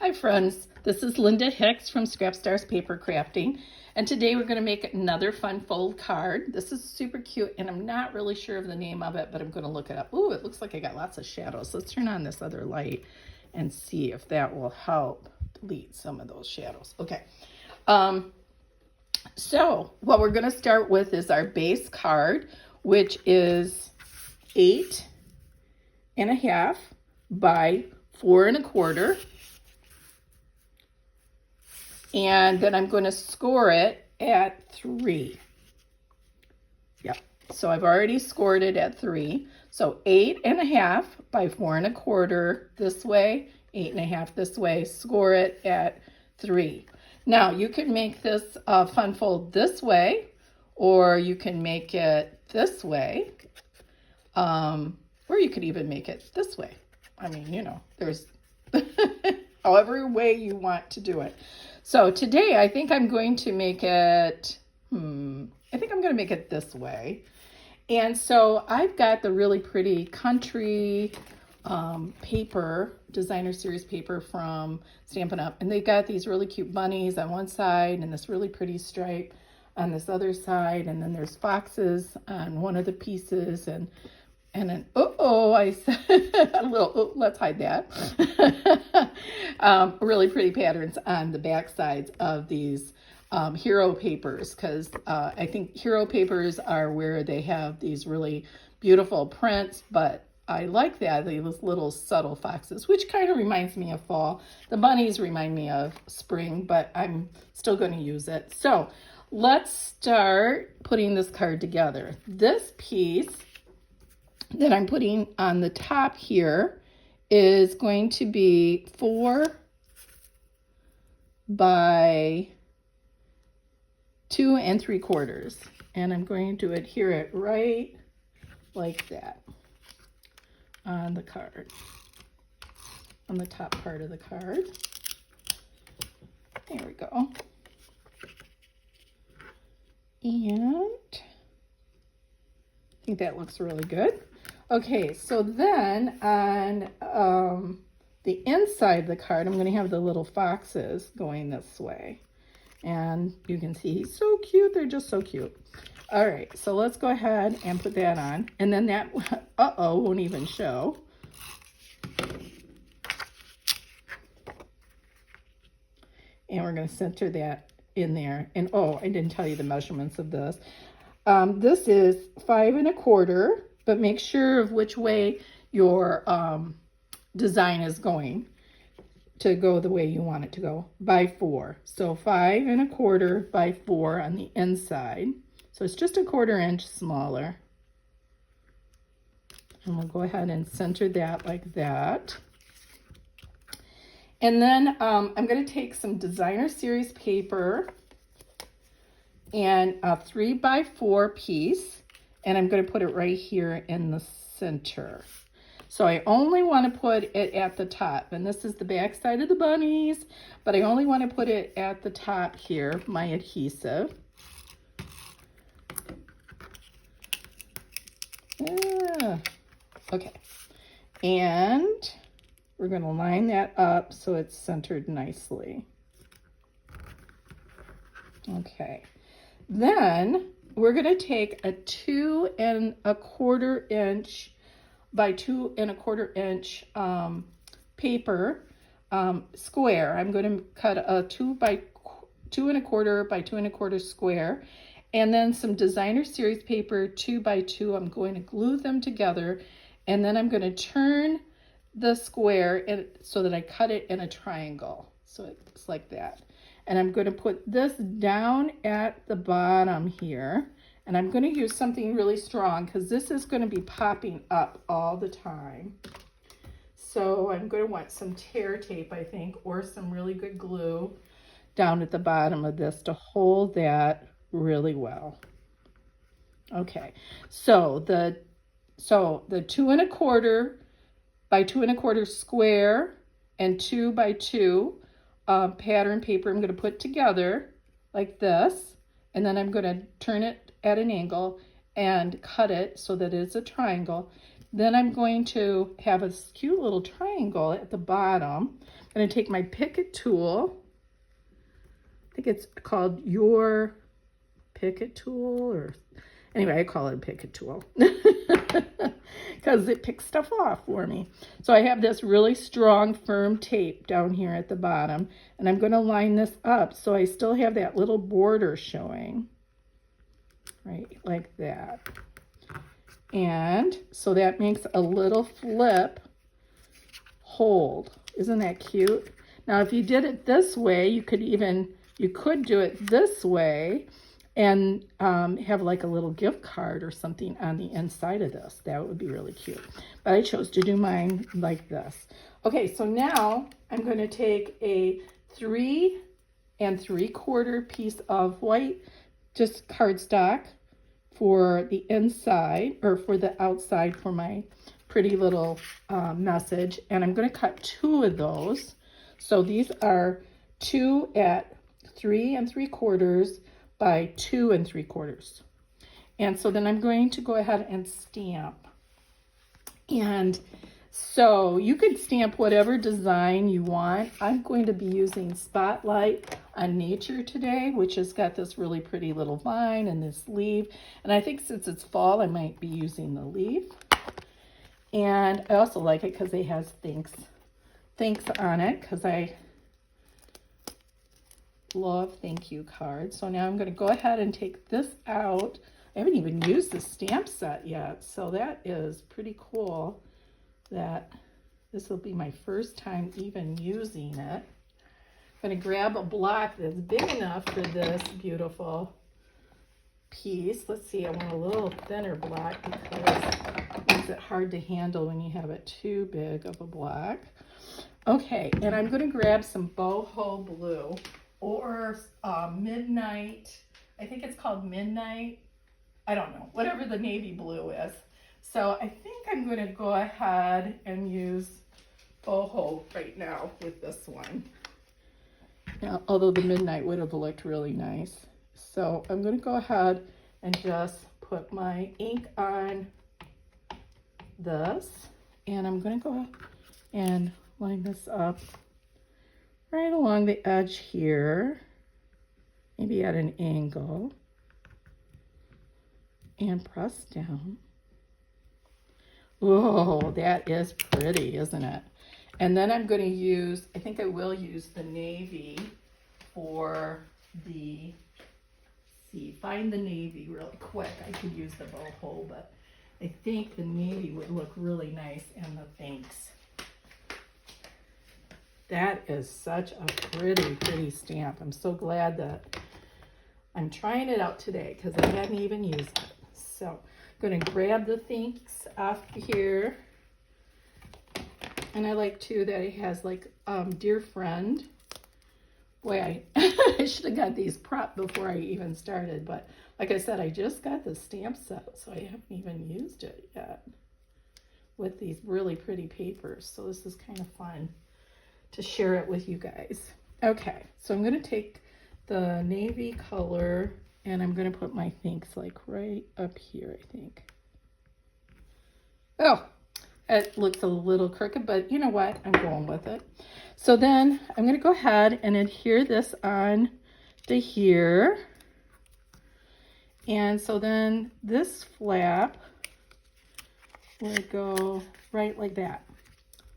Hi friends, this is Linda Hicks from Scrap Stars Paper Crafting, and today we're going to make another fun fold card. This is super cute and I'm not really sure of the name of it, but I'm going to look it up. Ooh, it looks like I got lots of shadows. Let's turn on this other light and see if that will help delete some of those shadows. Okay, so what we're going to start with is our base card, which is 8.5 by 4.25. And then I'm going to score it at 3. Yep. So I've already scored it at 3. So 8.5 by 4.25 this way, 8.5 this way, score it at 3. Now you can make this fun fold this way, or you can make it this way, or you could even make it this way. I mean, you know, there's however way you want to do it. So today I think I'm going to make it, this way. And so I've got the really pretty country paper, designer series paper from Stampin' Up. And they got these really cute bunnies on one side and this really pretty stripe on this other side. And then there's foxes on one of the pieces and then, I said a little, let's hide that. Really pretty patterns on the back sides of these hero papers, because I think hero papers are where they have these really beautiful prints, but I like that, these little subtle foxes, which kind of reminds me of fall. The bunnies remind me of spring, but I'm still going to use it. So let's start putting this card together. This piece that I'm putting on the top here is going to be 4 by 2 3/4, and I'm going to adhere it right like that on the card, on the top part of the card. There we go. And I think that looks really good. Okay, so then on the inside of the card, I'm going to have the little foxes going this way. And you can see he's so cute. They're just so cute. All right, so let's go ahead and put that on. And then that, won't even show. And we're going to center that in there. And I didn't tell you the measurements of this. This is 5 1/4, but make sure of which way your design is going to go the way you want it to go, by 4. So 5 1/4 by 4 on the inside. So it's just 1/4 inch smaller. And we'll go ahead and center that like that. And then I'm going to take some designer series paper and a 3 by 4 piece, and I'm going to put it right here in the center. So I only want to put it at the top, and this is the back side of the bunnies, but I only want to put it at the top here, my adhesive. Okay, and we're going to line that up so it's centered nicely. Okay. Then we're going to take a 2 1/4 inch by 2 1/4 inch paper square. I'm going to cut a 2 by 2 1/4 by 2 1/4 square, and then some designer series paper 2 by 2. I'm going to glue them together, and then I'm going to turn the square so that I cut it in a triangle. So it's like that. And I'm going to put this down at the bottom here. And I'm going to use something really strong because this is going to be popping up all the time. So I'm going to want some tear tape, I think, or some really good glue down at the bottom of this to hold that really well. Okay, so the 2 1/4 by 2 1/4 square and 2 by 2 pattern paper I'm going to put together like this, and then I'm going to turn it at an angle and cut it so that it's a triangle. Then I'm going to have a cute little triangle at the bottom. I'm going to take my Picket tool. I think it's called your Picket tool, or anyway, I call it a Picket tool because it picks stuff off for me. So I have this really strong, firm tape down here at the bottom, and I'm going to line this up so I still have that little border showing, right, like that. And so that makes a little flip hold. Isn't that cute? Now, if you did it this way, you could do it this way and have like a little gift card or something on the inside of this. That would be really cute. But I chose to do mine like this. Okay, so now I'm going to take a 3 3/4 piece of white, just cardstock, for the inside, or for the outside for my pretty little message. And I'm going to cut 2 of those. So these are 2 at 3 3/4 by 2 3/4. And so then I'm going to go ahead and stamp. And so you could stamp whatever design you want. I'm going to be using Spotlight on Nature today, which has got this really pretty little vine and this leaf. And I think since it's fall, I might be using the leaf. And I also like it because it has thanks on it, because I love thank you cards. So now I'm going to go ahead and take this out. I haven't even used the stamp set yet, so that is pretty cool that this will be my first time even using it. I'm going to grab a block that's big enough for this beautiful piece. Let's see, I want a little thinner block because it makes it hard to handle when you have it too big of a block. Okay, and I'm going to grab some Boho Blue, or Midnight, I think it's called Midnight, I don't know, whatever the navy blue is. So I think I'm going to go ahead and use Boho right now with this one. Now, although the Midnight would have looked really nice. So I'm going to go ahead and just put my ink on this, and I'm going to go and line this up right along the edge here, maybe at an angle, and press down. Whoa, that is pretty, isn't it? And then I'm going to use, I think I will use the navy for the, find the navy really quick. I could use the boho, but I think the navy would look really nice in the thanks. That is such a pretty, pretty stamp. I'm so glad that I'm trying it out today because I hadn't even used it. So I'm going to grab the thanks off here. And I like too that it has like dear friend. Boy, I should have got these prepped before I even started. But like I said, I just got the stamp set, so I haven't even used it yet with these really pretty papers. So this is kind of fun to share it with you guys. Okay, so I'm going to take the navy color and I'm going to put my thanks like right up here, I think. Oh, it looks a little crooked, but you know what? I'm going with it. So then I'm going to go ahead and adhere this on to here. And so then this flap would go right like that.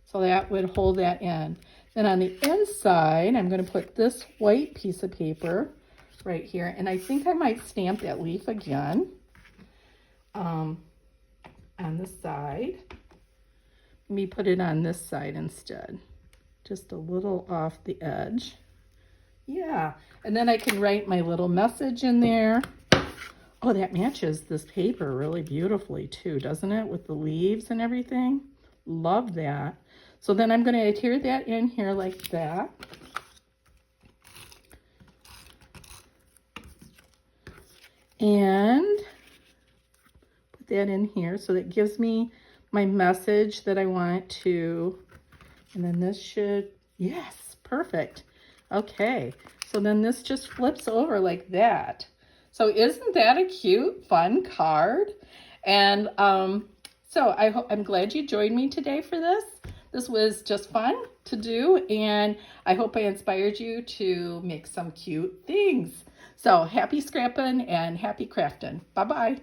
So that would hold that in. Then on the inside, I'm going to put this white piece of paper right here. And I think I might stamp that leaf again on the side. Let me put it on this side instead. Just a little off the edge. Yeah. And then I can write my little message in there. Oh, that matches this paper really beautifully too, doesn't it? With the leaves and everything. Love that. So then I'm going to adhere that in here like that. And put that in here so that gives me my message that I want to. And then this should, yes, perfect. Okay, so then this just flips over like that. So isn't that a cute, fun card? And So I'm glad you joined me today for this. This was just fun to do, and I hope I inspired you to make some cute things. So happy scrapping and happy crafting. Bye-bye.